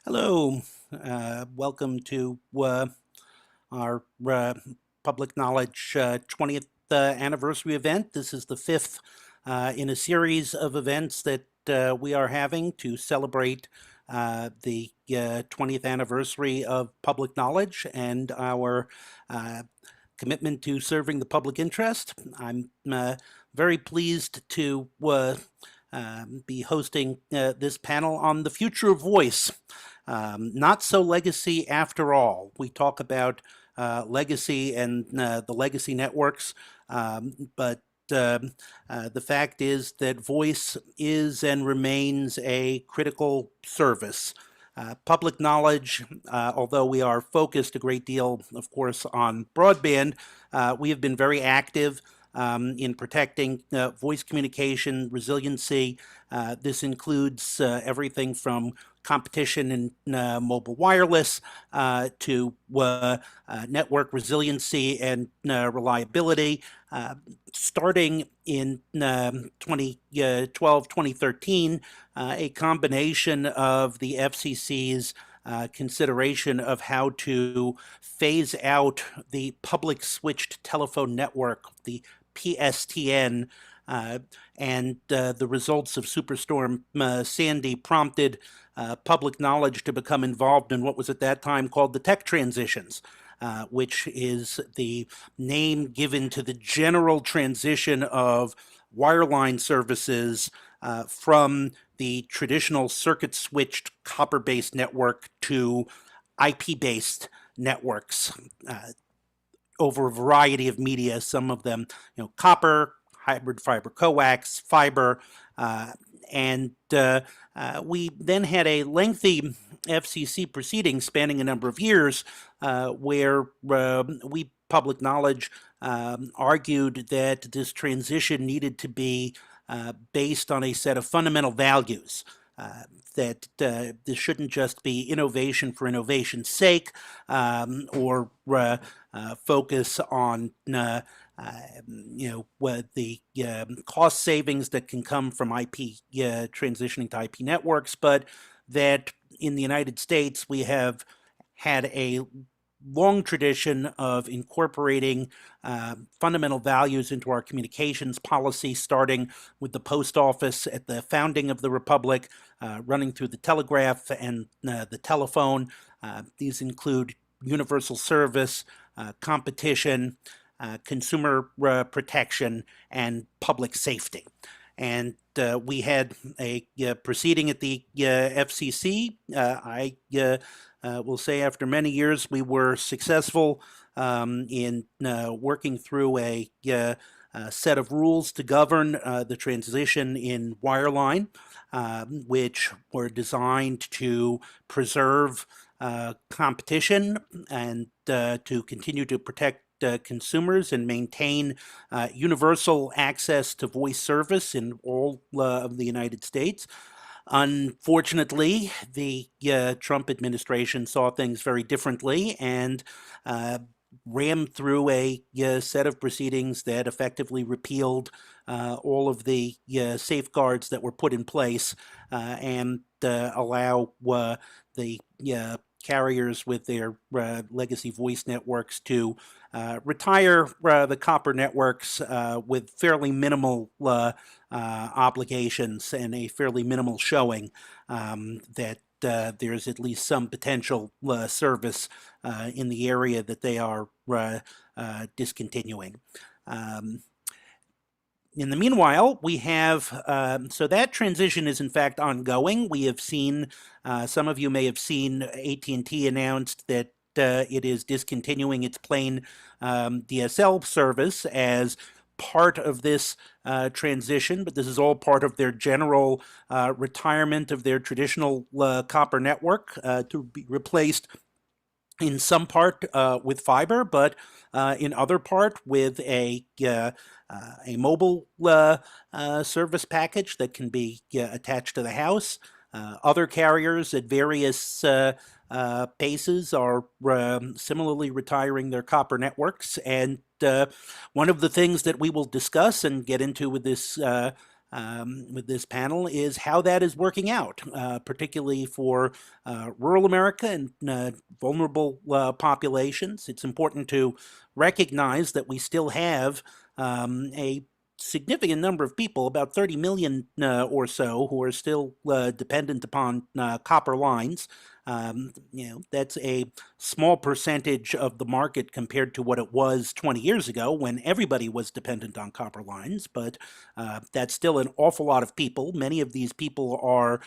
Hello, welcome to our Public Knowledge 20th anniversary event. This is the fifth in a series of events that we are having to celebrate the 20th anniversary of public knowledge and our commitment to serving the public interest. I'm very pleased to be hosting this panel on the future of voice. Not so legacy after all. We talk about legacy and the legacy networks, but the fact is that voice is and remains a critical service. Public knowledge, although we are focused a great deal, of course, on broadband, we have been very active in protecting voice communication, resiliency. This includes everything from competition in mobile wireless to network resiliency and reliability. Starting in 2012, 2013, a combination of the FCC's consideration of how to phase out the public switched telephone network, the PSTN, and the results of Superstorm Sandy prompted public knowledge to become involved in what was at that time called the tech transitions, which is the name given to the general transition of wireline services from the traditional circuit-switched copper-based network to IP-based networks over a variety of media, some of them, copper, hybrid fiber coax, fiber, and we then had a lengthy FCC proceeding spanning a number of years where we, public knowledge, argued that this transition needed to be based on a set of fundamental values. That this shouldn't just be innovation for innovation's sake or focus on what the cost savings that can come from IP transitioning to IP networks, but that in the United States we have had a long tradition of incorporating fundamental values into our communications policy, starting with the post office at the founding of the Republic, running through the telegraph and the telephone. These include universal service, competition, consumer protection, and public safety. And we had a proceeding at the FCC. I will say after many years we were successful in working through a set of rules to govern the transition in wireline, which were designed to preserve competition and to continue to protect consumers and maintain universal access to voice service in all of the United States. Unfortunately, the Trump administration saw things very differently and rammed through a set of proceedings that effectively repealed all of the safeguards that were put in place and allow the carriers with their legacy voice networks to retire the copper networks with fairly minimal obligations and a fairly minimal showing that there's at least some potential service in the area that they are discontinuing. In the meanwhile, we have, so that transition is in fact ongoing. We have seen, some of you may have seen AT&T announced that it is discontinuing its plain DSL service as part of this transition, but this is all part of their general retirement of their traditional copper network to be replaced in some part with fiber, but in other part with a mobile service package that can be attached to the house. Other carriers at various paces are similarly retiring their copper networks. And one of the things that we will discuss and get into with this with this panel is how that is working out, particularly for rural America and vulnerable populations. It's important to recognize that we still have a significant number of people, about 30 million or so, who are still dependent upon copper lines. That's a small percentage of the market compared to what it was 20 years ago when everybody was dependent on copper lines, but that's still an awful lot of people. Many of these people are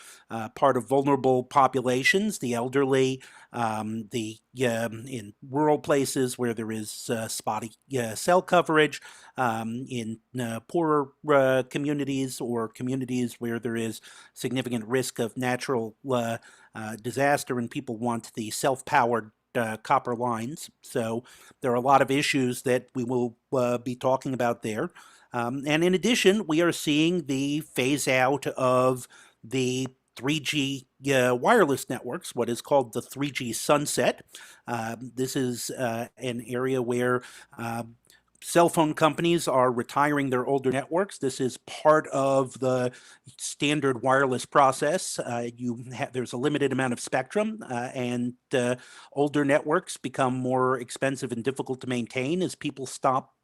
part of vulnerable populations, the elderly, the in rural places where there is spotty cell coverage, in poorer communities or communities where there is significant risk of natural disaster and people want the self-powered copper lines. So there are a lot of issues that we will be talking about there. And in addition, we are seeing the phase out of the 3G wireless networks, what is called the 3G sunset. This is an area where cell phone companies are retiring their older networks. This is part of the standard wireless process. There's a limited amount of spectrum, and older networks become more expensive and difficult to maintain as people stop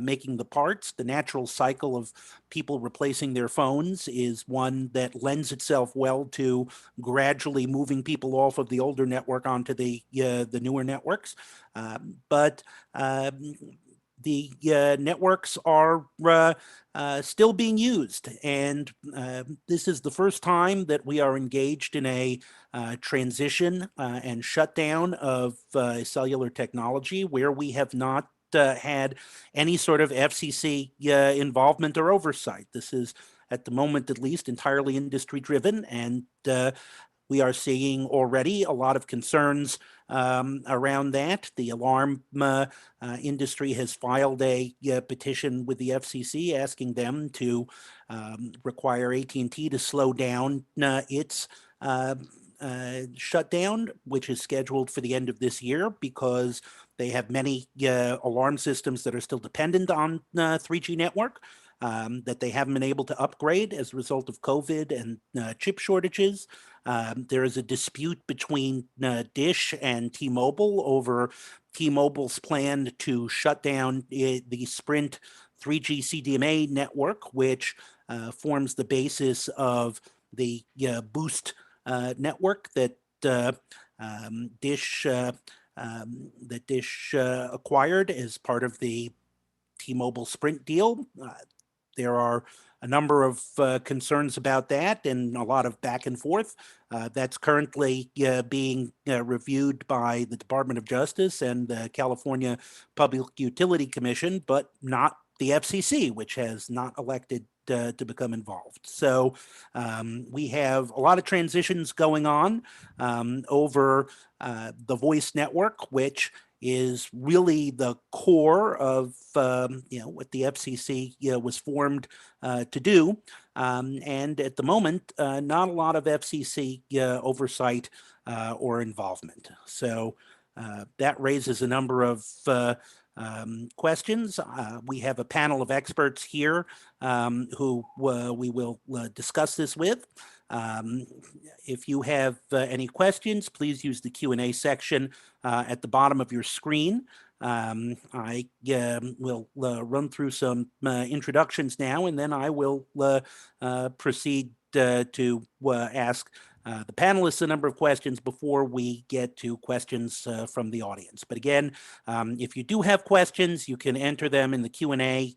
making the parts. The natural cycle of people replacing their phones is one that lends itself well to gradually moving people off of the older network onto the newer networks. But the networks are still being used, and this is the first time that we are engaged in a transition and shutdown of cellular technology where we have not had any sort of FCC involvement or oversight. This is, at the moment at least, entirely industry driven, and we are seeing already a lot of concerns around that. The alarm industry has filed a petition with the FCC asking them to require AT&T to slow down its shutdown, which is scheduled for the end of this year because they have many alarm systems that are still dependent on 3G network. That they haven't been able to upgrade as a result of COVID and chip shortages. There is a dispute between Dish and T-Mobile over T-Mobile's plan to shut down the Sprint 3G CDMA network, which forms the basis of the Boost network that Dish acquired as part of the T-Mobile Sprint deal. There are a number of concerns about that and a lot of back and forth. That's currently being reviewed by the Department of Justice and the California Public Utility Commission, but not the FCC, which has not elected to become involved. So we have a lot of transitions going on over the voice network, which is really the core of what the FCC was formed to do. And at the moment, not a lot of FCC oversight or involvement. So that raises a number of questions. We have a panel of experts here who we will discuss this with. If you have any questions, please use the Q&A section at the bottom of your screen. I will run through some introductions now, and then I will proceed to ask the panelists a number of questions before we get to questions from the audience. But again, if you do have questions, you can enter them in the Q&A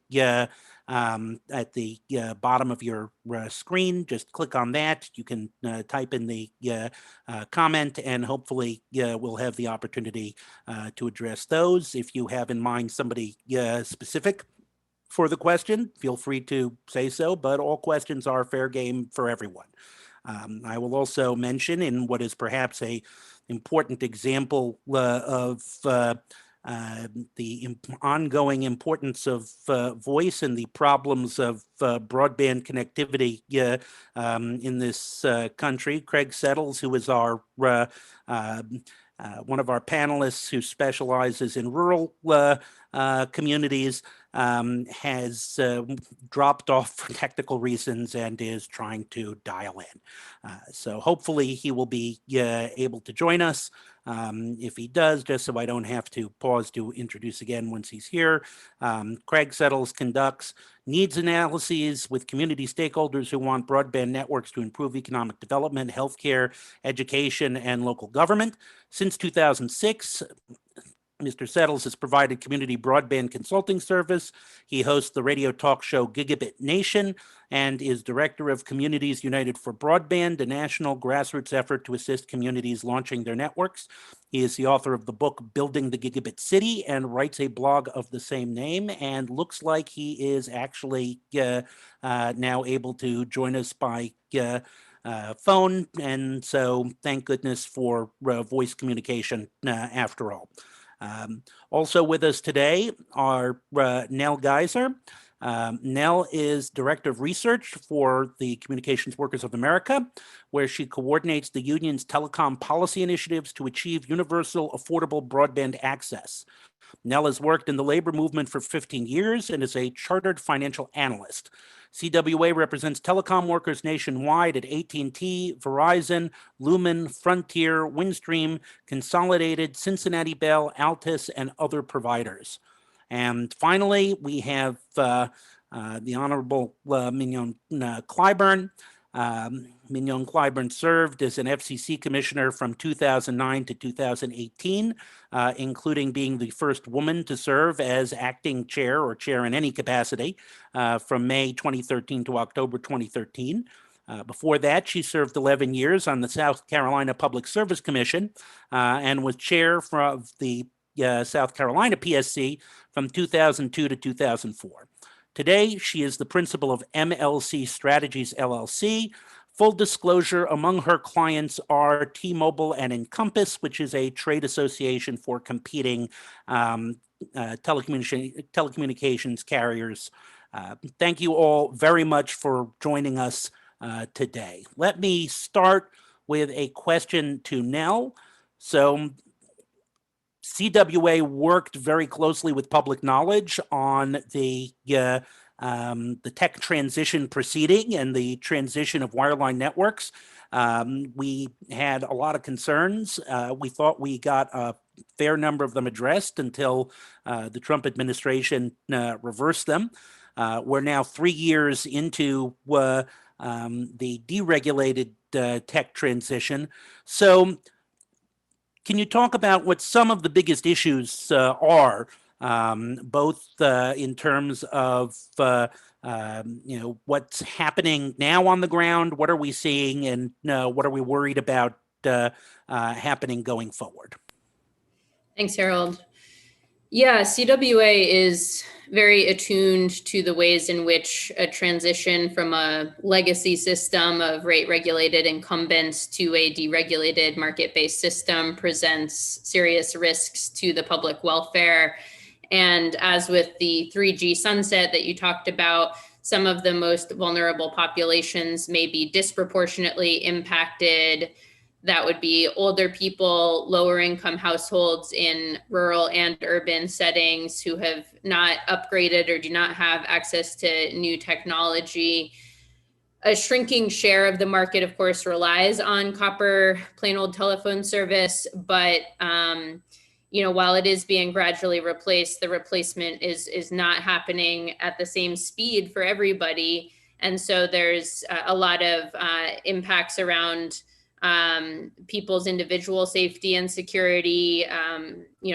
at the bottom of your screen. Just click on that. You can type in the comment, and hopefully we'll have the opportunity to address those. If you have in mind somebody specific for the question, feel free to say so, but all questions are fair game for everyone. I will also mention, in what is perhaps a important example of the ongoing importance of voice and the problems of broadband connectivity in this country. Craig Settles, who is our one of our panelists who specializes in rural communities, has dropped off for technical reasons and is trying to dial in. So hopefully he will be able to join us. If he does, just so I don't have to pause to introduce again once he's here, Craig Settles conducts needs analyses with community stakeholders who want broadband networks to improve economic development, healthcare, education, and local government. Since 2006, Mr. Settles has provided community broadband consulting service. He hosts the radio talk show Gigabit Nation and is director of Communities United for Broadband, a national grassroots effort to assist communities launching their networks. He is the author of the book Building the Gigabit City and writes a blog of the same name, and looks like he is actually now able to join us by phone. And so thank goodness for voice communication after all. Also with us today are Nell Geiser. Nell is Director of Research for the Communications Workers of America, where she coordinates the union's telecom policy initiatives to achieve universal, affordable broadband access. Nell has worked in the labor movement for 15 years and is a chartered financial analyst. CWA represents telecom workers nationwide at AT&T, Verizon, Lumen, Frontier, Windstream, Consolidated, Cincinnati Bell, Altus, and other providers. And finally, we have the Honorable Mignon Clyburn. Mignon Clyburn served as an FCC commissioner from 2009 to 2018, including being the first woman to serve as acting chair or chair in any capacity from May 2013 to October 2013. Before that, she served 11 years on the South Carolina Public Service Commission and was chair of the South Carolina PSC from 2002 to 2004. Today, she is the principal of MLC Strategies, LLC. Full disclosure, among her clients are T-Mobile and Encompass, which is a trade association for competing telecommunications carriers. Thank you all very much for joining us today. Let me start with a question to Nell. So, CWA worked very closely with Public Knowledge on the tech transition proceeding and the transition of wireline networks. We had a lot of concerns. We thought we got a fair number of them addressed until the Trump administration reversed them. We're now 3 years into the deregulated tech transition. So, can you talk about what some of the biggest issues are, both in terms of what's happening now on the ground, what are we seeing, and what are we worried about happening going forward? Thanks, Harold. Yeah, CWA is very attuned to the ways in which a transition from a legacy system of rate-regulated incumbents to a deregulated market-based system presents serious risks to the public welfare. And as with the 3G sunset that you talked about, some of the most vulnerable populations may be disproportionately impacted. That would be older people, lower income households in rural and urban settings who have not upgraded or do not have access to new technology. A shrinking share of the market, of course, relies on copper, plain old telephone service, but while it is being gradually replaced, the replacement is not happening at the same speed for everybody. And so there's a lot of impacts around people's individual safety and security,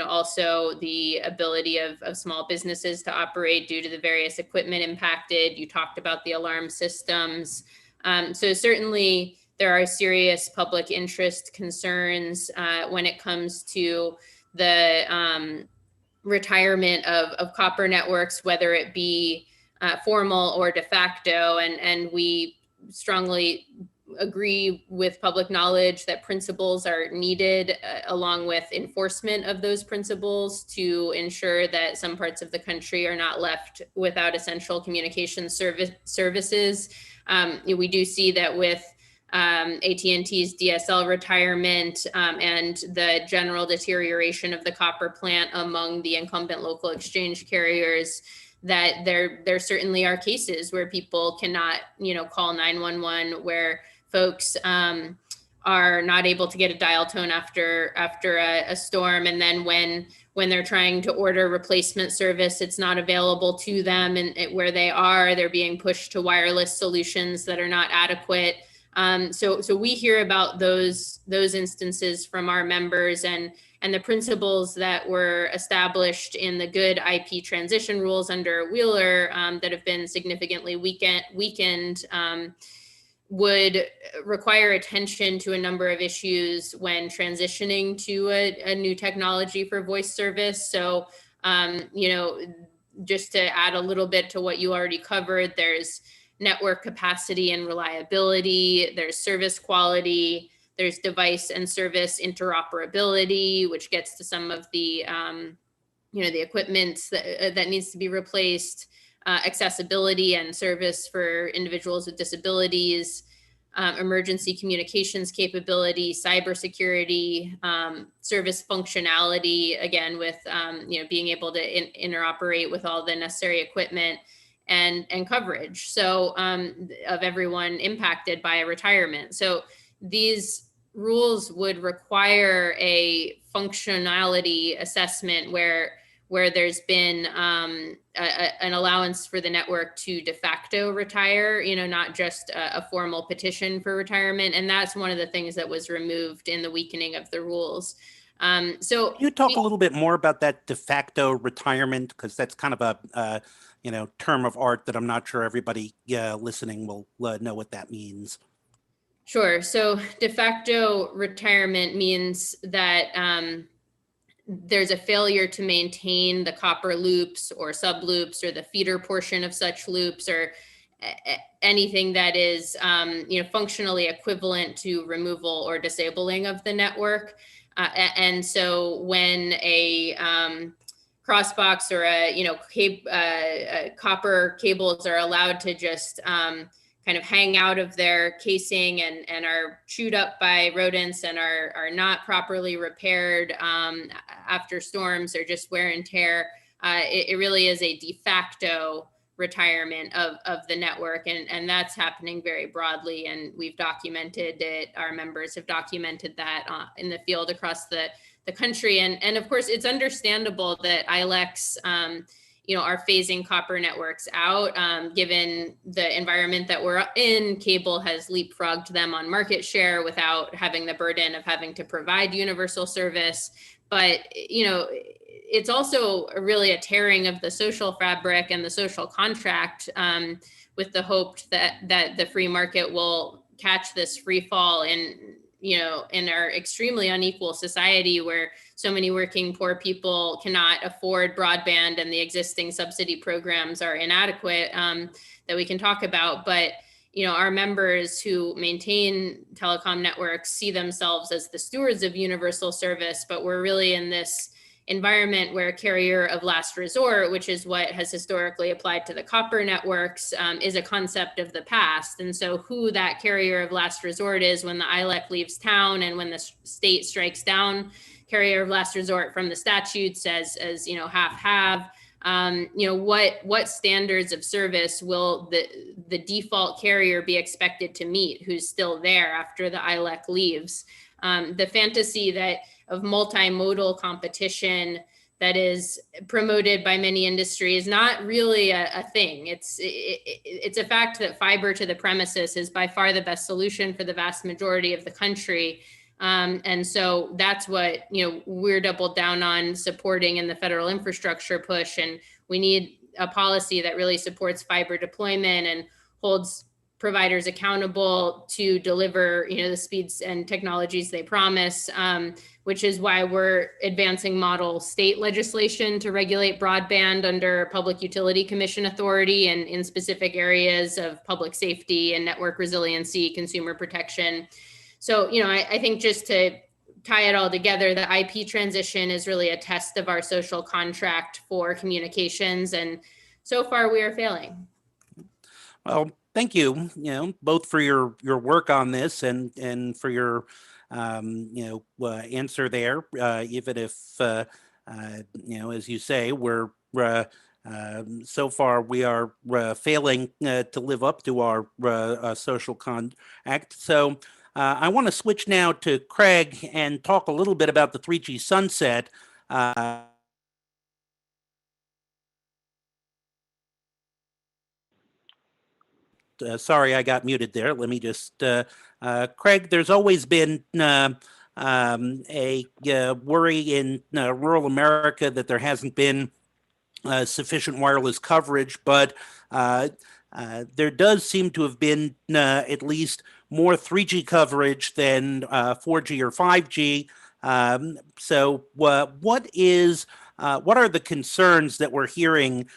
also the ability of small businesses to operate due to the various equipment impacted. You talked about the alarm systems. So certainly there are serious public interest concerns when it comes to the retirement of copper networks, whether it be formal or de facto. And we strongly agree with Public Knowledge that principles are needed along with enforcement of those principles to ensure that some parts of the country are not left without essential communication services. We do see that with AT&T's DSL retirement and the general deterioration of the copper plant among the incumbent local exchange carriers, that there certainly are cases where people cannot, call 911, where folks are not able to get a dial tone after a storm, and then when they're trying to order replacement service, it's not available to them, and where they are, they're being pushed to wireless solutions that are not adequate. So we hear about those instances from our members, and the principles that were established in the good IP transition rules under Wheeler that have been significantly weakened would require attention to a number of issues when transitioning to a new technology for voice service. So, just to add a little bit to what you already covered, there's network capacity and reliability, there's service quality, there's device and service interoperability, which gets to some of the, the equipment that needs to be replaced, accessibility and service for individuals with disabilities, emergency communications capability, cybersecurity, service functionality, again, with, being able to interoperate with all the necessary equipment, and coverage. So of everyone impacted by a retirement. So these rules would require a functionality assessment where there's been an allowance for the network to de facto retire, not just a formal petition for retirement. And that's one of the things that was removed in the weakening of the rules. So can you talk a little bit more about that de facto retirement? Because that's kind of a term of art that I'm not sure everybody listening will know what that means. Sure. So de facto retirement means that there's a failure to maintain the copper loops or sub loops or the feeder portion of such loops, or anything that is functionally equivalent to removal or disabling of the network. And so when a crossbox or copper cables are allowed to just kind of hang out of their casing and are chewed up by rodents and are not properly repaired after storms or just wear and tear, it really is a de facto retirement of the network. And that's happening very broadly. And we've documented it. Our members have documented that in the field across the country. And of course, it's understandable that ILECs are phasing copper networks out, given the environment that we're in. Cable has leapfrogged them on market share without having the burden of having to provide universal service. But, it's also really a tearing of the social fabric and the social contract, with the hope that the free market will catch this free fall in our extremely unequal society, where so many working poor people cannot afford broadband and the existing subsidy programs are inadequate, that we can talk about. But our members who maintain telecom networks see themselves as the stewards of universal service, but we're really in this environment where carrier of last resort, which is what has historically applied to the copper networks, is a concept of the past. And so who that carrier of last resort is when the ILEC leaves town and when the state strikes down carrier of last resort from the statutes as half, what standards of service will the default carrier be expected to meet who's still there after the ILEC leaves? The fantasy of multimodal competition that is promoted by many industries not really a thing. It's a fact that fiber to the premises is by far the best solution for the vast majority of the country. And so that's what we're doubled down on supporting in the federal infrastructure push. And we need a policy that really supports fiber deployment and holds providers accountable to deliver the speeds and technologies they promise, which is why we're advancing model state legislation to regulate broadband under Public Utility Commission authority and in specific areas of public safety and network resiliency, consumer protection. So, I think just to tie it all together, the IP transition is really a test of our social contract for communications. And so far we are failing. Well, thank you, both for your work on this and for your, answer there, even if, as you say, we're So far, we are failing to live up to our social contract. So I want to switch now to Craig and talk a little bit about the 3G sunset. Sorry, I got muted there. Let me just, Craig, there's always been a worry in rural America that there hasn't been sufficient wireless coverage, but there does seem to have been at least more 3G coverage than 4G or 5G. So, what are the concerns that we're hearing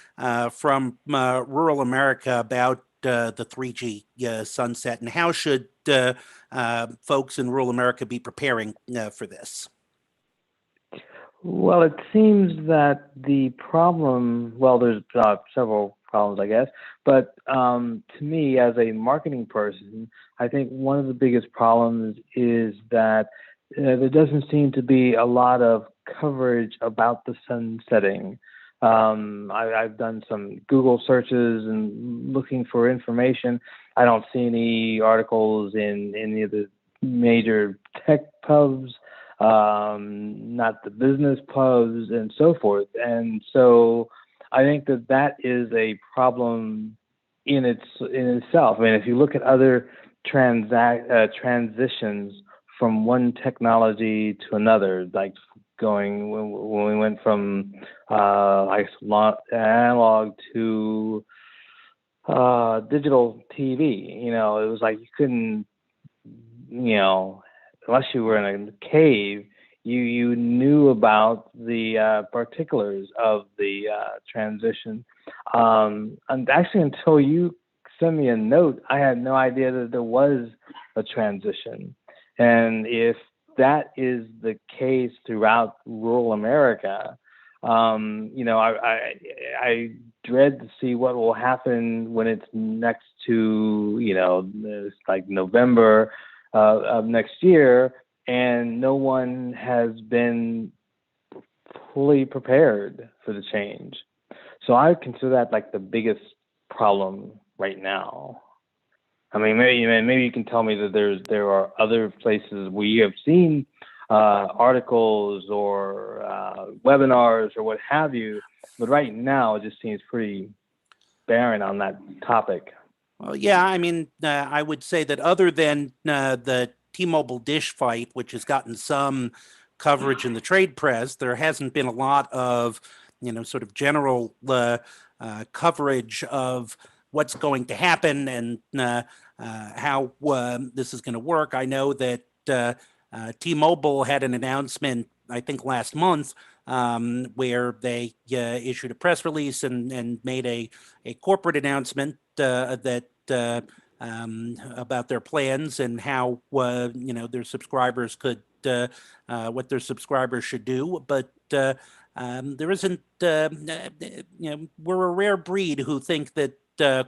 from rural America about the 3G sunset, and how should folks in rural America be preparing for this? Well, it seems that the problem, well, there's several problems, I guess, but to me, as a marketing person, I think one of the biggest problems is that there doesn't seem to be a lot of coverage about the sun setting. I've done some Google searches and looking for information. I don't see any articles in any of the major tech pubs, not the business pubs, and so forth. And so I think that that is a problem in itself. I mean, if you look at other transitions from one technology to another, like going when we went from analog to digital TV, it was like you couldn't, unless you were in a cave, you knew about the particulars of the transition. And actually, until you sent me a note, I had no idea that there was a transition. And if that is the case throughout rural America, I dread to see what will happen when it's next to, it's like November of next year, and no one has been fully prepared for the change. So I consider that like the biggest problem right now. I mean, maybe you can tell me that there are other places where you have seen articles or webinars or what have you, but right now it just seems pretty barren on that topic. Well, yeah, I mean, I would say that other than the T-Mobile Dish fight, which has gotten some coverage in the trade press, there hasn't been a lot of, sort of general coverage of what's going to happen and how this is going to work. I know that T-Mobile had an announcement, I think last month, where they issued a press release and made a corporate announcement that about their plans and how their subscribers could what their subscribers should do, but there isn't. We're a rare breed who think that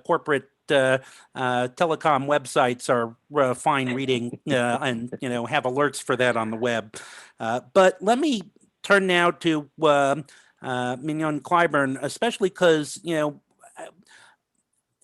corporate telecom websites are fine reading and have alerts for that on the web. But let me turn now to Mignon Clyburn, especially because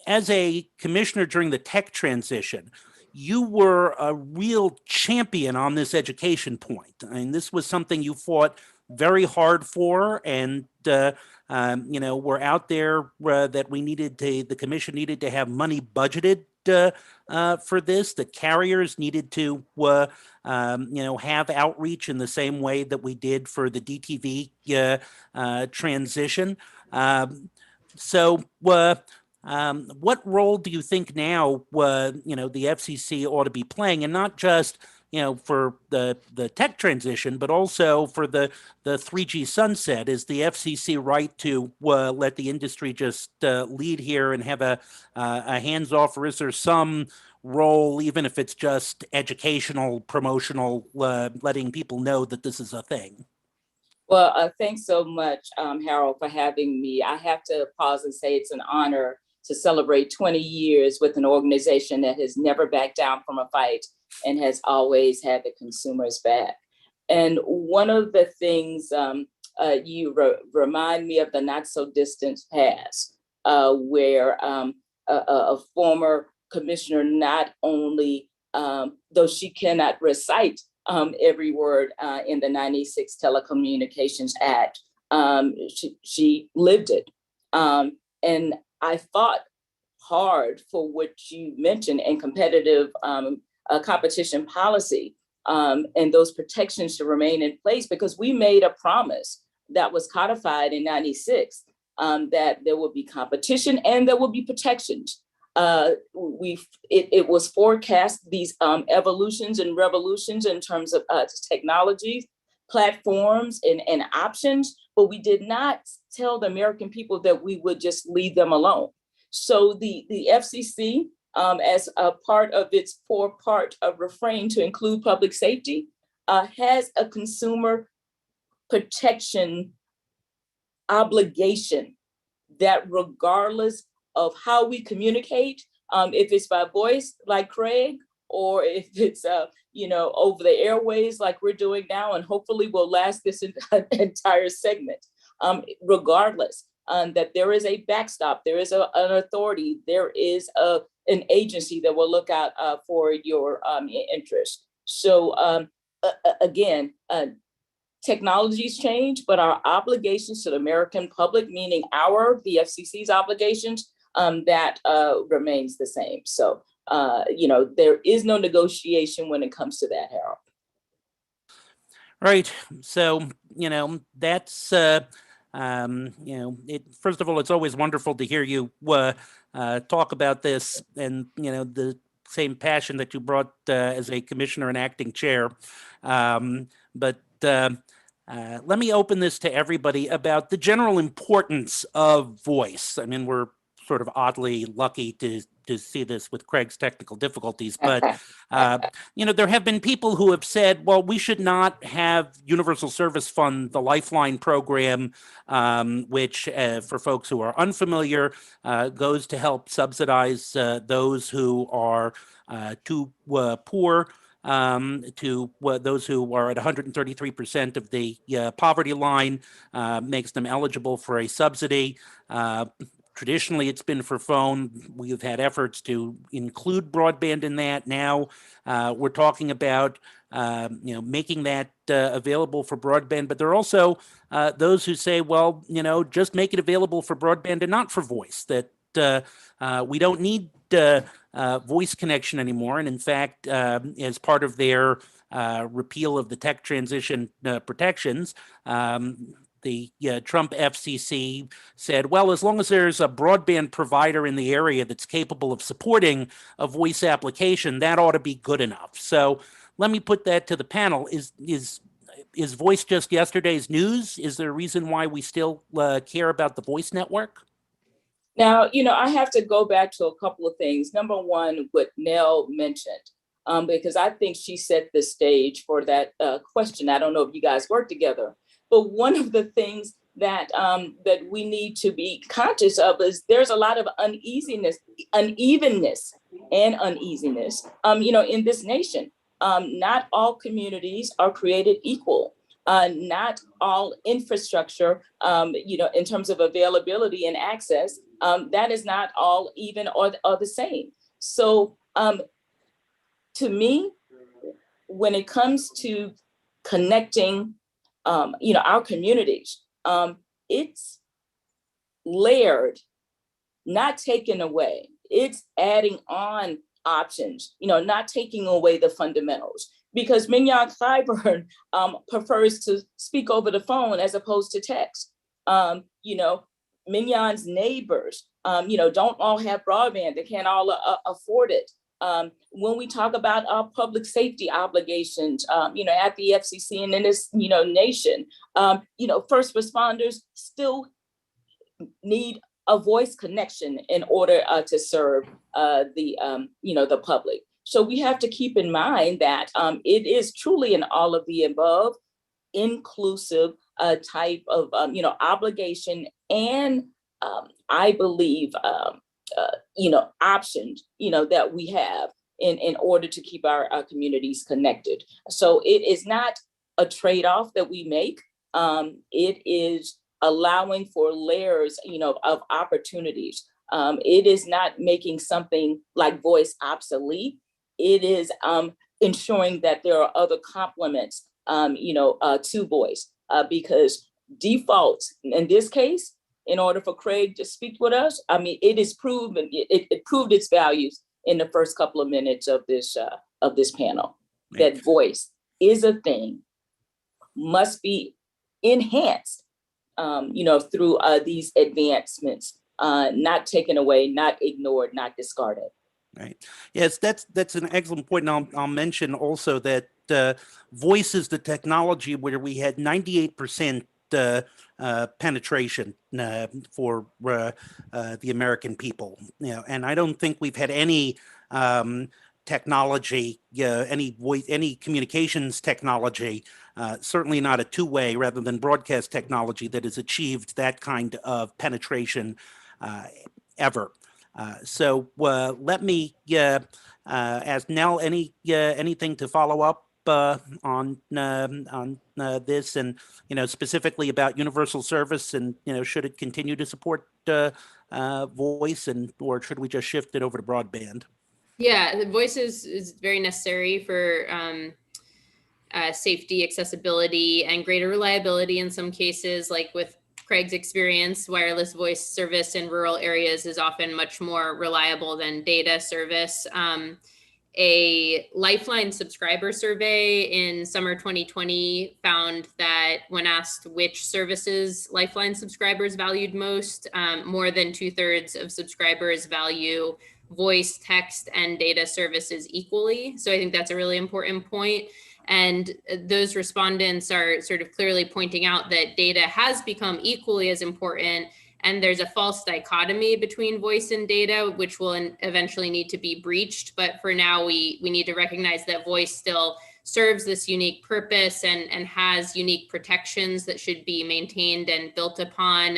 as a commissioner during the tech transition, you were a real champion on this education point. I mean, this was something you fought very hard for, and we're out there that the commission needed to have money budgeted for this. The carriers needed to, have outreach in the same way that we did for the DTV transition. So, what role do you think now, the FCC ought to be playing, and not just for the tech transition, but also for the 3G sunset? Is the FCC right to let the industry just lead here and have a hands off, or is there some role, even if it's just educational, promotional, letting people know that this is a thing? Well, thanks so much, Harold, for having me. I have to pause and say it's an honor to celebrate 20 years with an organization that has never backed down from a fight and has always had the consumer's back. And one of the things remind me of the not so distant past, where a former commissioner not only, though she cannot recite every word in the 96 Telecommunications Act, she lived it. And I fought hard for what you mentioned in competitive competition policy, and those protections to remain in place, because we made a promise that was codified in 96 that there will be competition and there will be protections. It was forecast, these evolutions and revolutions in terms of technologies, platforms, and options, but we did not tell the American people that we would just leave them alone. So the FCC, as a part of its four-part refrain to include public safety, has a consumer protection obligation that, regardless of how we communicate, if it's by voice like Craig, or if it's over the airways like we're doing now, and hopefully will last this entire segment, regardless, that there is a backstop, there is an authority, there is an agency that will look out for your interest. So again, technologies change, but our obligations to the American public, meaning the FCC's obligations, that remains the same. So, there is no negotiation when it comes to that, Harold. Right. So, that's, first of all, it's always wonderful to hear you talk about this, and, the same passion that you brought as a commissioner and acting chair. But let me open this to everybody about the general importance of voice. I mean, we're sort of oddly lucky to see this with Craig's technical difficulties, but there have been people who have said, well, we should not have Universal Service Fund, the Lifeline program, which for folks who are unfamiliar, goes to help subsidize those who are too poor to those who are at 133% of the poverty line, makes them eligible for a subsidy. Traditionally, it's been for phone. We've had efforts to include broadband in that. Now we're talking about making that available for broadband. But there are also those who say, well, just make it available for broadband and not for voice. That we don't need voice connection anymore. And in fact, as part of their repeal of the tech transition protections, the Trump FCC said, well, as long as there's a broadband provider in the area that's capable of supporting a voice application, that ought to be good enough. So let me put that to the panel. Is voice just yesterday's news? Is there a reason why we still care about the voice network? Now, I have to go back to a couple of things. Number one, what Nell mentioned, because I think she set the stage for that question. I don't know if you guys work together, but one of the things that that we need to be conscious of is there's a lot of unevenness, and uneasiness, in this nation. Not all communities are created equal. Not all infrastructure, in terms of availability and access, that is not all even or the same. So to me, when it comes to connecting, our communities, it's layered, not taken away. It's adding on options, not taking away the fundamentals. Because Mignon Clyburn prefers to speak over the phone as opposed to text. Mignon's neighbors, don't all have broadband. They can't all afford it. When we talk about our public safety obligations, at the FCC and in this, nation, first responders still need a voice connection in order to serve the public. So we have to keep in mind that it is truly an all of the above, inclusive type of obligation, and I believe options that we have in order to keep our communities connected. So it is not a trade-off that we make. It is allowing for layers, of opportunities. It is not making something like voice obsolete. It is ensuring that there are other complements, to voice, because default in this case, in order for Craig to speak with us, I mean, it is proven, it proved its values in the first couple of minutes of this panel, that voice is a thing, must be enhanced, through these advancements, not taken away, not ignored, not discarded. Right. Yes, that's an excellent point. And I'll mention also that voice is the technology where we had 98% penetration for the American people. And I don't think we've had any technology, any voice, any communications technology, certainly not a two-way rather than broadcast technology that has achieved that kind of penetration ever. So let me ask Nell anything to follow up on this, and specifically about universal service, and should it continue to support voice, and or should we just shift it over to broadband? Yeah, the voice is very necessary for safety, accessibility, and greater reliability in some cases. Like with Craig's experience, wireless voice service in rural areas is often much more reliable than data service. A Lifeline subscriber survey in summer 2020 found that when asked which services Lifeline subscribers valued most, more than 2/3 of subscribers value voice, text, and data services equally. So I think that's a really important point. And those respondents are sort of clearly pointing out that data has become equally as important, and there's a false dichotomy between voice and data, which will eventually need to be breached. But for now, we need to recognize that voice still serves this unique purpose and has unique protections that should be maintained and built upon.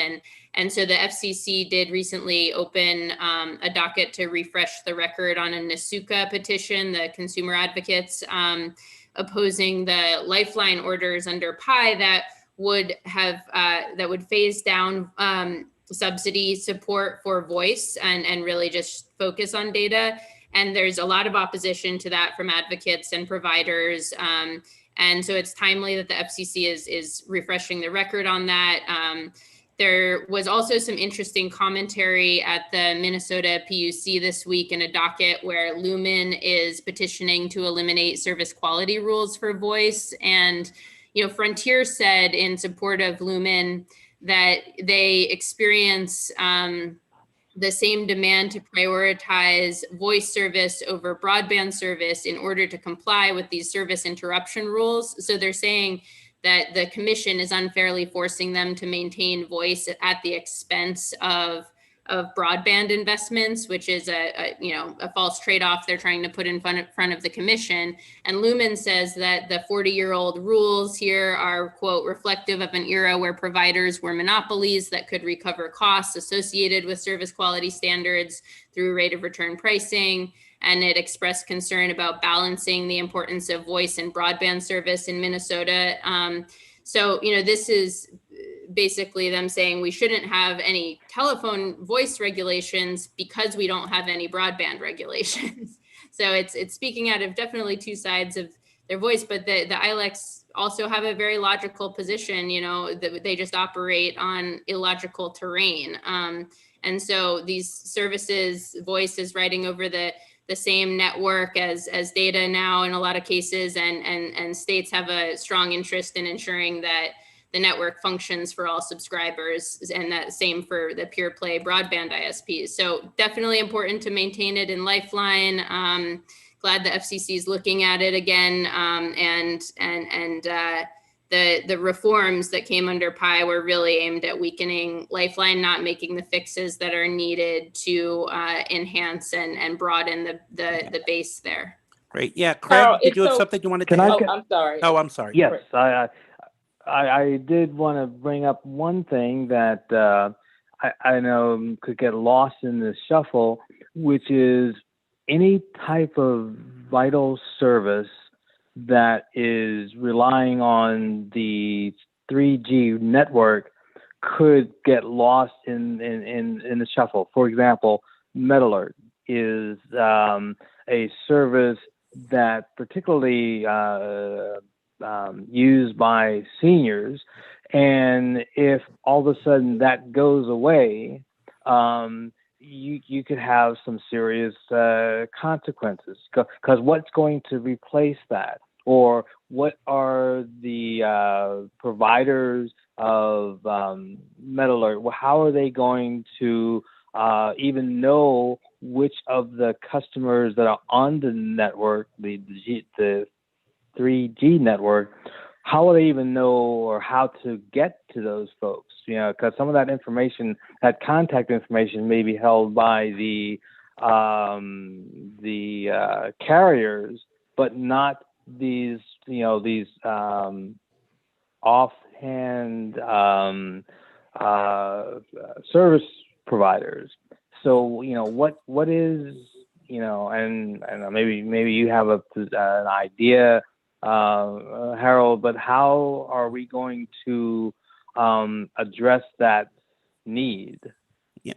And so the FCC did recently open a docket to refresh the record on a NASUCA petition, the consumer advocates opposing the Lifeline orders under PI that would have that would phase down subsidy support for voice and really just focus on data. And there's a lot of opposition to that from advocates and providers. And so it's timely that the FCC is refreshing the record on that. There was also some interesting commentary at the Minnesota PUC this week in a docket where Lumen is petitioning to eliminate service quality rules for voice. And, Frontier said in support of Lumen that they experience the same demand to prioritize voice service over broadband service in order to comply with these service interruption rules. So they're saying that the commission is unfairly forcing them to maintain voice at the expense of broadband investments, which is a false trade-off they're trying to put in front of the commission. And Lumen says that the 40-year-old rules here are, quote, reflective of an era where providers were monopolies that could recover costs associated with service quality standards through rate of return pricing. And it expressed concern about balancing the importance of voice and broadband service in Minnesota. So, this is basically them saying we shouldn't have any telephone voice regulations because we don't have any broadband regulations. So it's speaking out of definitely two sides of their voice, but the ILECs also have a very logical position, that they just operate on illogical terrain. And so these services, voice is riding over the same network as data now in a lot of cases, and states have a strong interest in ensuring that the network functions for all subscribers, and that same for the pure play broadband ISPs. So definitely important to maintain it in Lifeline. Glad the FCC is looking at it again, and the reforms that came under PI were really aimed at weakening Lifeline, not making the fixes that are needed to enhance and broaden the base there. Great. Yeah, Craig, Carol, did you have so- something you wanted to Can I add? I'm sorry. Oh, I'm sorry. Yes, I did want to bring up one thing that I know could get lost in the shuffle, which is any type of vital service that is relying on the 3G network could get lost in the shuffle. For example, MedAlert is a service that particularly used by seniors, and if all of a sudden that goes away, you could have some serious consequences. Because what's going to replace that? Or what are the providers of MedAlert? Well, how are they going to even know which of the customers that are on the network, the 3G network, how will they even know or how to get to those folks? You know, because some of that information, that contact information, may be held by the carriers, but not these, these offhand service providers. So, what is, and maybe you have an idea, Harold, but how are we going to address that need? Yeah,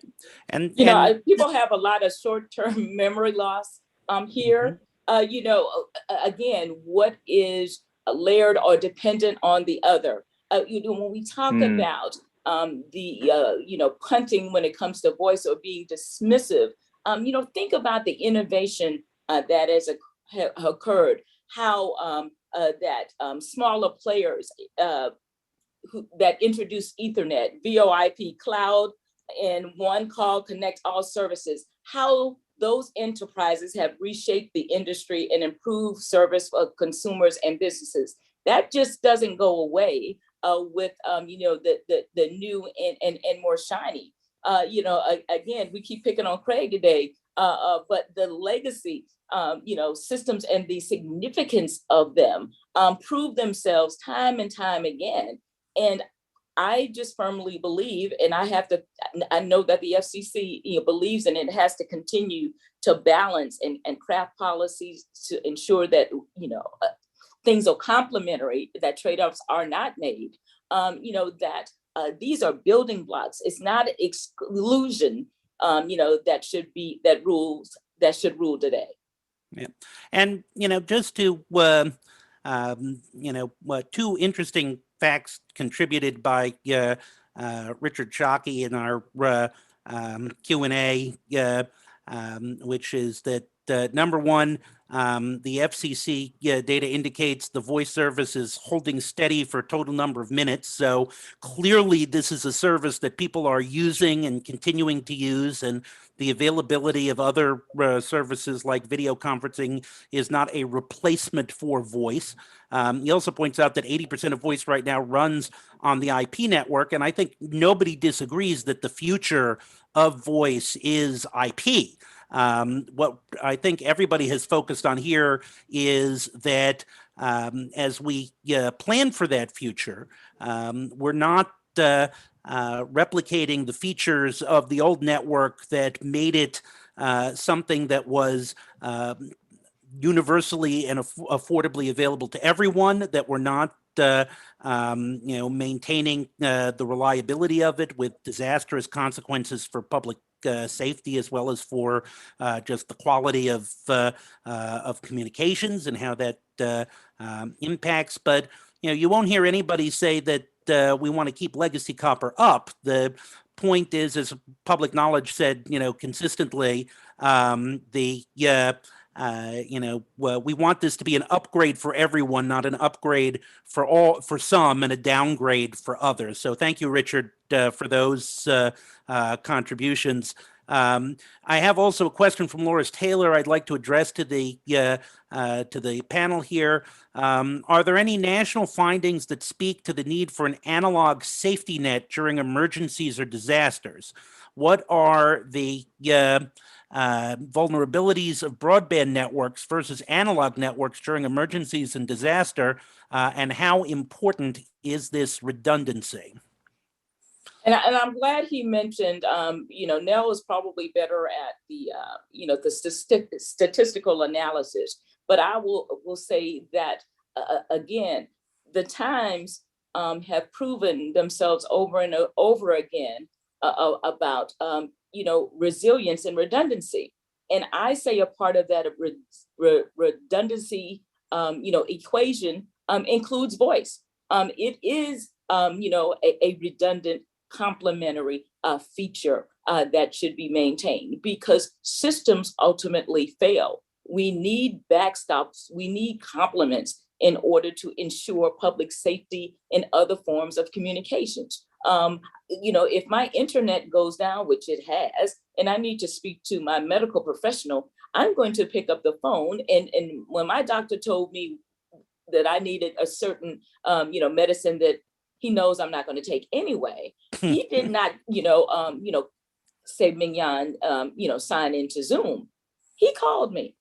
and people have a lot of short-term memory loss here. Again, what is layered or dependent on the other? When we talk about punting when it comes to voice or being dismissive, think about the innovation that has occurred. How that smaller players that introduced Ethernet, VoIP, cloud, and one call connect all services, how those enterprises have reshaped the industry and improved service for consumers and businesses. That just doesn't go away with the new and more shiny. Again, we keep picking on Craig today, but the legacy systems and the significance of them prove themselves time and time again. And I just firmly believe, and I know that the FCC believes in it, has to continue to balance and craft policies to ensure that things are complementary, that trade-offs are not made, that these are building blocks. It's not exclusion, that should rule today. Yeah. And, just to, two interesting facts contributed by Richard Shockey in our Q&A, which is that number one, the FCC data indicates the voice service is holding steady for a total number of minutes. So clearly this is a service that people are using and continuing to use, and the availability of other services like video conferencing is not a replacement for voice. He also points out that 80% of voice right now runs on the IP network, and I think nobody disagrees that the future of voice is IP. What I think everybody has focused on here is that as we plan for that future, we're not replicating the features of the old network that made it something that was universally and affordably available to everyone, that we're not maintaining the reliability of it with disastrous consequences for public safety, as well as for just the quality of communications and how that impacts. But you won't hear anybody say that we want to keep legacy copper up. The point is, as public knowledge said, consistently, we want this to be an upgrade for everyone, not an upgrade for some and a downgrade for others. So thank you, Richard, for those contributions. I have also a question from Loris Taylor I'd like to address to the panel here. Are there any national findings that speak to the need for an analog safety net during emergencies or disasters? What are the vulnerabilities of broadband networks versus analog networks during emergencies and disaster, and how important is this redundancy? And I'm glad he mentioned, Nell is probably better at the statistical analysis, but I will say that, again, the times have proven themselves over and over again about resilience and redundancy. And I say a part of that redundancy equation includes voice. It is a redundant complementary feature that should be maintained, because systems ultimately fail. We need backstops, we need complements in order to ensure public safety and other forms of communications. If my internet goes down, which it has, and I need to speak to my medical professional, I'm going to pick up the phone. And when my doctor told me that I needed a certain, medicine that he knows I'm not going to take anyway, he did not, say, Mignon, sign into Zoom. He called me.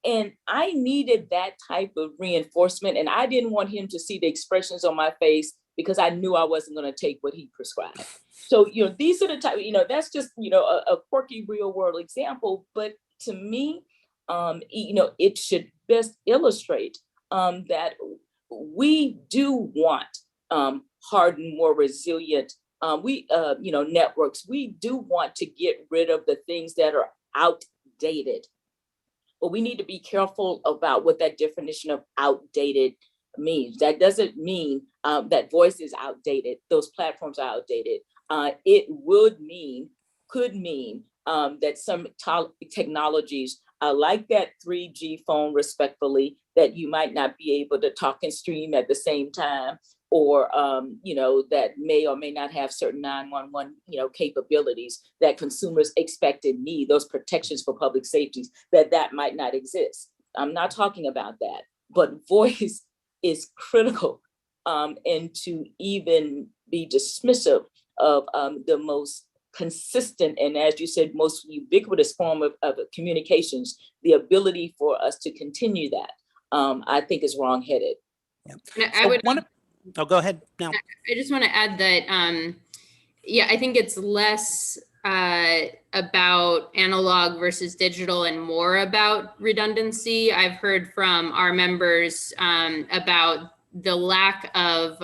And I needed that type of reinforcement. And I didn't want him to see the expressions on my face, because I knew I wasn't going to take what he prescribed. So, these are the type, that's just, a quirky real world example. But to me, it should best illustrate that we do want hardened, more resilient, networks. We do want to get rid of the things that are outdated. But we need to be careful about what that definition of outdated means. That doesn't mean that voice is outdated, those platforms are outdated. It could mean that some technologies like that 3G phone, respectfully, that you might not be able to talk and stream at the same time, or that may or may not have certain 911 capabilities that consumers expect and need, those protections for public safety, that might not exist. I'm not talking about that, but voice is critical, and to even be dismissive of the most consistent and, as you said, most ubiquitous form of communications, the ability for us to continue that, I think is wrongheaded. Yeah. Go ahead now. I just want to add that, I think it's less about analog versus digital and more about redundancy. I've heard from our members about the lack of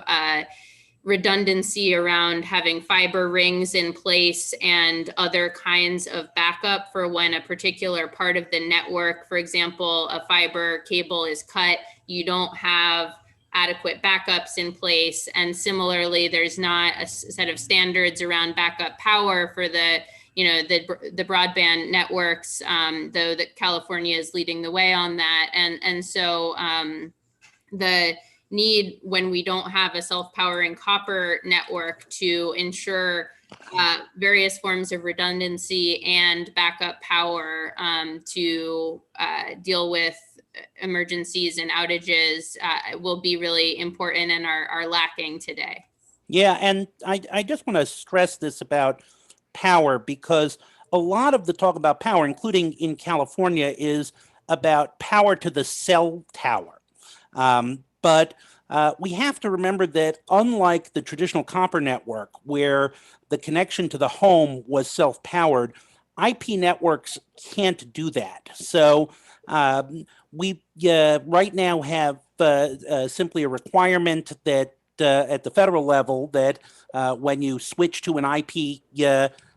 redundancy around having fiber rings in place and other kinds of backup for when a particular part of the network, for example, a fiber cable is cut, you don't have adequate backups in place. And similarly, there's not a set of standards around backup power for the broadband networks, though that California is leading the way on that. And so the need, when we don't have a self-powering copper network, to ensure various forms of redundancy and backup power to deal with emergencies and outages will be really important and are lacking today. Yeah, and I just want to stress this about power, because a lot of the talk about power, including in California, is about power to the cell tower. But we have to remember that unlike the traditional copper network, where the connection to the home was self-powered, IP networks can't do that. So we right now have simply a requirement that at the federal level that when you switch to an IP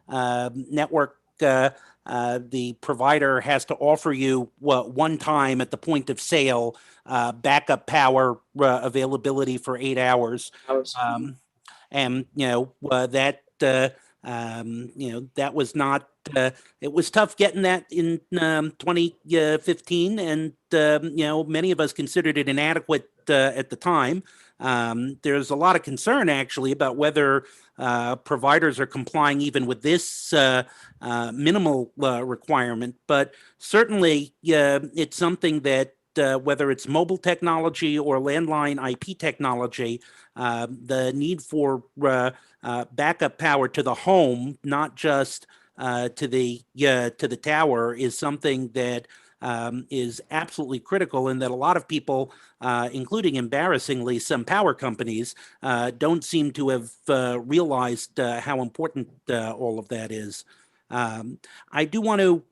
network, the provider has to offer you one time at the point of sale backup power availability for 8 hours. And that that was not. It was tough getting that in 2015, and many of us considered it inadequate at the time. There's a lot of concern actually about whether providers are complying even with this minimal requirement, but certainly it's something that whether it's mobile technology or landline IP technology, the need for backup power to the home, not just to the tower, is something that is absolutely critical, and that a lot of people, including embarrassingly some power companies, don't seem to have realized how important all of that is. I do want to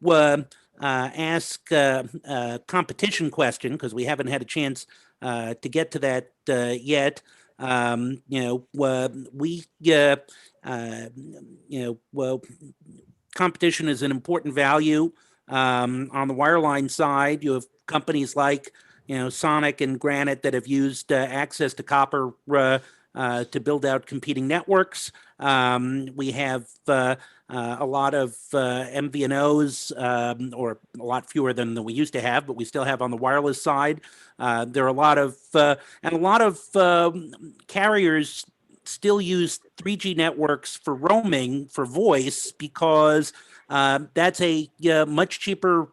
ask a competition question, because we haven't had a chance to get to that yet. We, well, competition is an important value. On the wireline side, you have companies like, Sonic and Granite that have used access to copper to build out competing networks. We have a lot of MVNOs, or a lot fewer than we used to have, but we still have on the wireless side. There are a lot of carriers still use 3G networks for roaming for voice because that's a much cheaper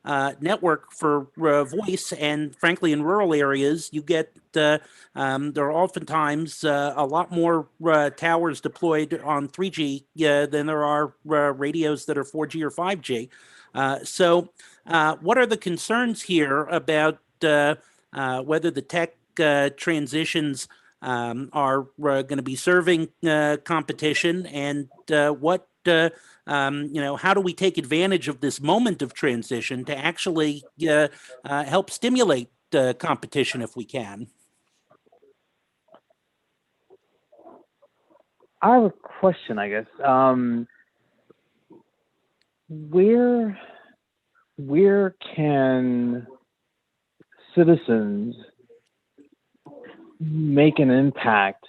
network for voice. And frankly, in rural areas, you get there are oftentimes a lot more towers deployed on 3G than there are radios that are 4G or 5G. What are the concerns here about whether the tech transitions are going to be serving competition, and how do we take advantage of this moment of transition to actually help stimulate competition if we can? I have a question, I guess. Where can citizens make an impact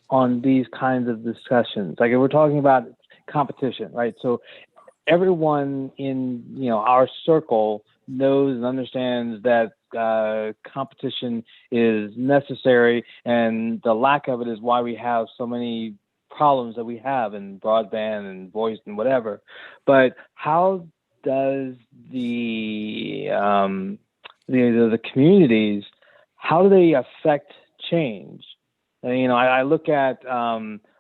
on these kinds of discussions? Like, if we're talking about competition, right? So everyone in our circle knows and understands that competition is necessary, and the lack of it is why we have so many problems that we have in broadband and voice and whatever. But how does the communities, how do they affect change? And, I look at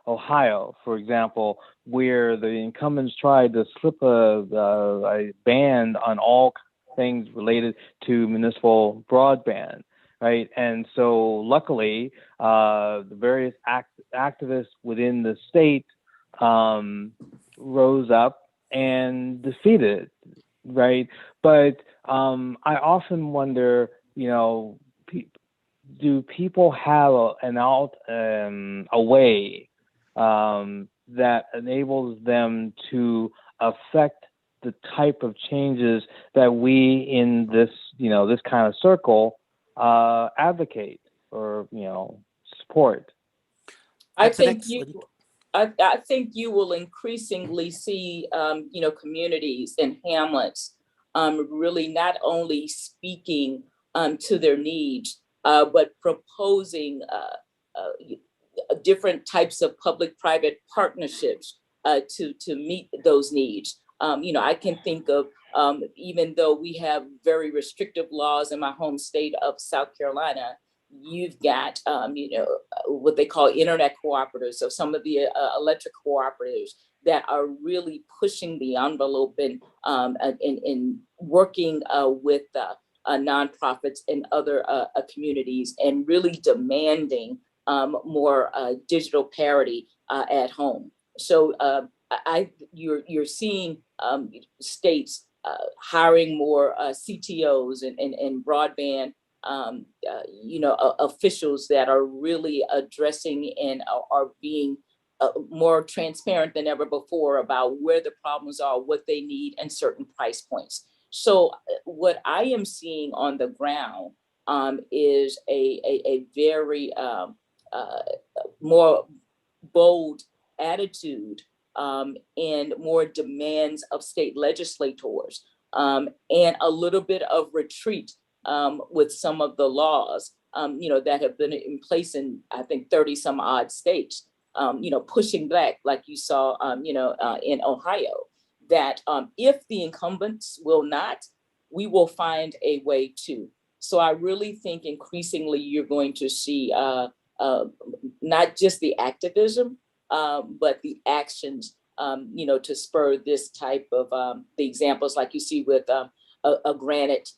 Ohio, for example, where the incumbents tried to slip a ban on all things related to municipal broadband, right? And so luckily, the various activists within the state rose up and defeated it, right? But I often wonder, do people have a way that enables them to affect the type of changes that we in this kind of circle advocate or support? I think you will increasingly see communities and hamlets really not only speaking to their needs, but proposing different types of public-private partnerships to meet those needs. I can think of, even though we have very restrictive laws in my home state of South Carolina, you've got, what they call internet cooperatives. So some of the electric cooperatives that are really pushing the envelope and working with nonprofits and other communities, and really demanding more digital parity at home. So you're seeing states hiring more CTOs and broadband officials that are really addressing and are being more transparent than ever before about where the problems are, what they need, and certain price points. So what I am seeing on the ground is a very more bold attitude and more demands of state legislators, and a little bit of retreat with some of the laws that have been in place in, I think, 30 some odd states, pushing back, like you saw in Ohio, that if the incumbents will not, we will find a way to. So I really think increasingly you're going to see not just the activism, but the actions, to spur this type of the examples like you see with a Granite,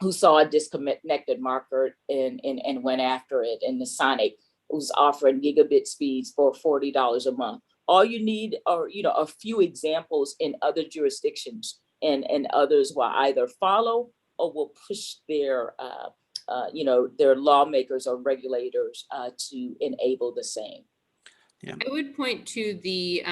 who saw a disconnected market and went after it, and the Sonic, who's offering gigabit speeds for $40 a month. All you need are, a few examples in other jurisdictions, and others will either follow or will push their their lawmakers or regulators to enable the same. Yeah. I would point to the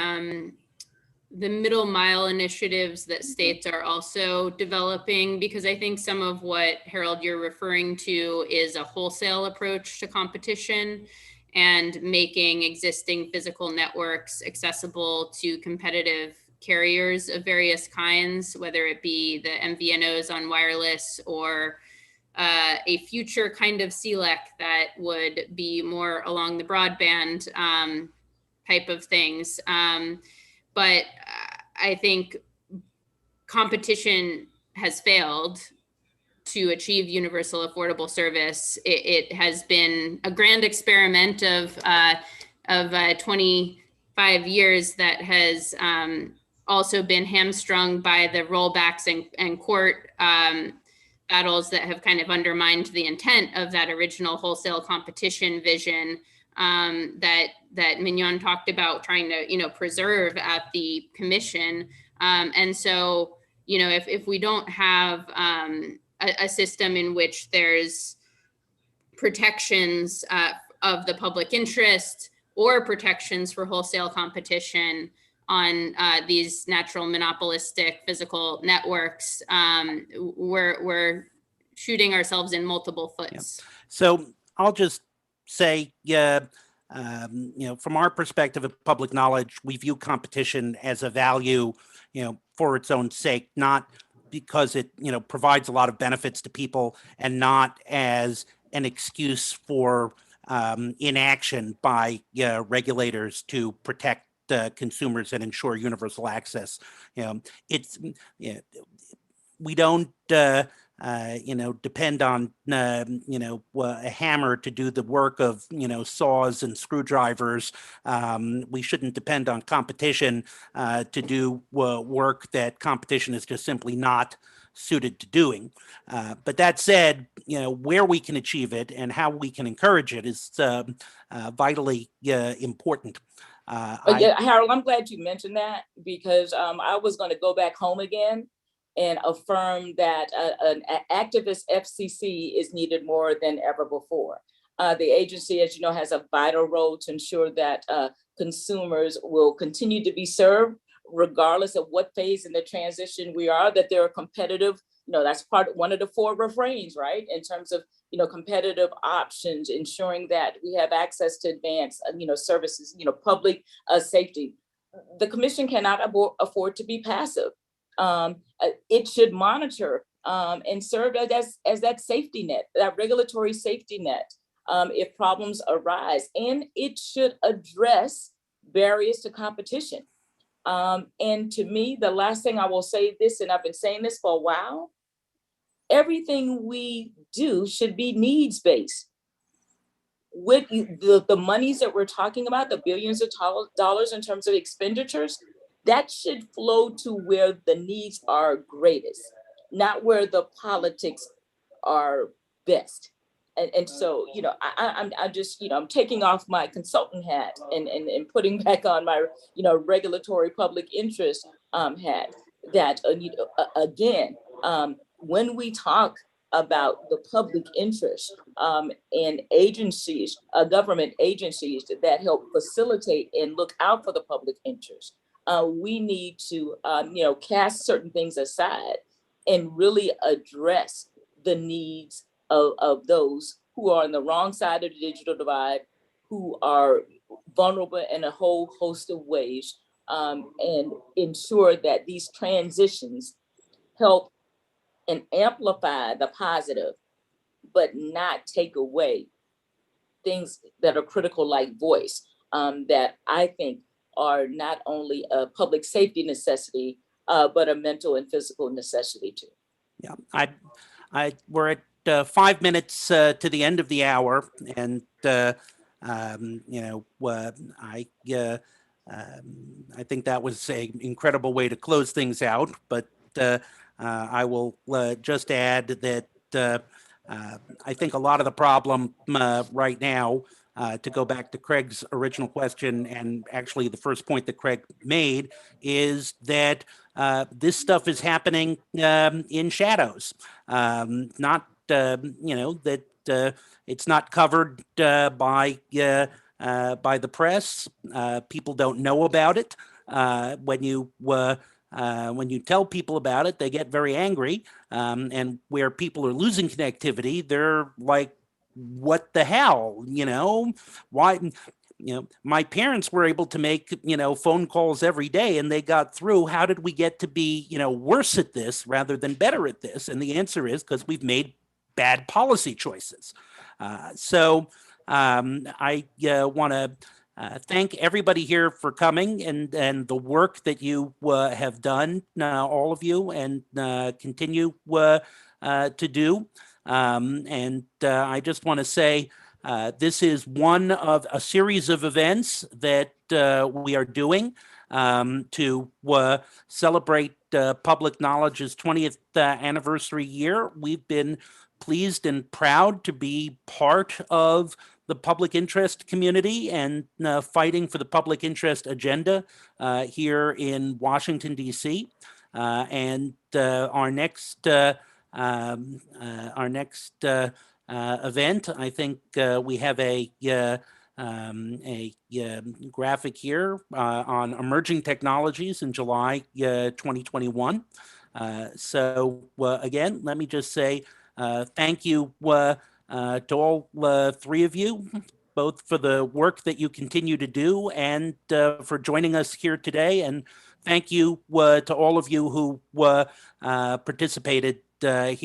middle mile initiatives that states are also developing, because I think some of what, Harold, you're referring to is a wholesale approach to competition and making existing physical networks accessible to competitive carriers of various kinds, whether it be the MVNOs on wireless or a future kind of CLEC that would be more along the broadband type of things. But I think competition has failed to achieve universal affordable service. It has been a grand experiment of 25 years that has also been hamstrung by the rollbacks and court battles that have kind of undermined the intent of that original wholesale competition vision that Mignon talked about trying to, preserve at the commission. And so, if we don't have a system in which there's protections of the public interest or protections for wholesale competition on these natural monopolistic physical networks, we're shooting ourselves in multiple foots. Yeah. So I'll just say, from our perspective of public knowledge, we view competition as a value, for its own sake, not because it, provides a lot of benefits to people, and not as an excuse for inaction by regulators to protect consumers and ensure universal access. We don't depend on a hammer to do the work of saws and screwdrivers. We shouldn't depend on competition to do work that competition is just simply not suited to doing. But that said, where we can achieve it and how we can encourage it is vitally important. Harold, I'm glad you mentioned that, because I was going to go back home again and affirm that an activist FCC is needed more than ever before. The agency, as you know, has a vital role to ensure that consumers will continue to be served, regardless of what phase in the transition we are, that they're competitive. That's one of the 4 refrains, right? In terms of, competitive options, ensuring that we have access to advanced, services, public safety. The commission cannot afford to be passive. It should monitor and serve as that safety net, that regulatory safety net, if problems arise, and it should address barriers to competition. And to me, the last thing I will say this, and I've been saying this for a while, everything we do should be needs-based. With the monies that we're talking about, the billions of dollars in terms of expenditures, that should flow to where the needs are greatest, not where the politics are best. And so, I'm just, I'm taking off my consultant hat and putting back on my, regulatory public interest hat. That, again, when we talk about the public interest and agencies, government agencies that help facilitate and look out for the public interest, we need to, cast certain things aside and really address the needs of those who are on the wrong side of the digital divide, who are vulnerable in a whole host of ways, and ensure that these transitions help and amplify the positive, but not take away things that are critical, like voice, that I think are not only a public safety necessity, but a mental and physical necessity too. Yeah, we're at 5 minutes to the end of the hour, and I think that was an incredible way to close things out. But I will just add that I think a lot of the problem right now, to go back to Craig's original question, and actually the first point that Craig made, is that this stuff is happening in shadows, not that it's not covered by the press. People don't know about it. When you tell people about it, they get very angry. And where people are losing connectivity, they're like, what the hell? Why? My parents were able to make, phone calls every day and they got through. How did we get to be, worse at this rather than better at this? And the answer is because we've made bad policy choices. So I want to thank everybody here for coming and the work that you have done, all of you, and continue to do. And I just want to say this is one of a series of events that we are doing to celebrate Public Knowledge's 20th anniversary year. We've been pleased and proud to be part of the public interest community and fighting for the public interest agenda here in Washington, D.C. And our next event, I think we have a graphic here on emerging technologies in July 2021. So again, let me just say thank you to all three of you, both for the work that you continue to do and for joining us here today. And thank you to all of you who participated here.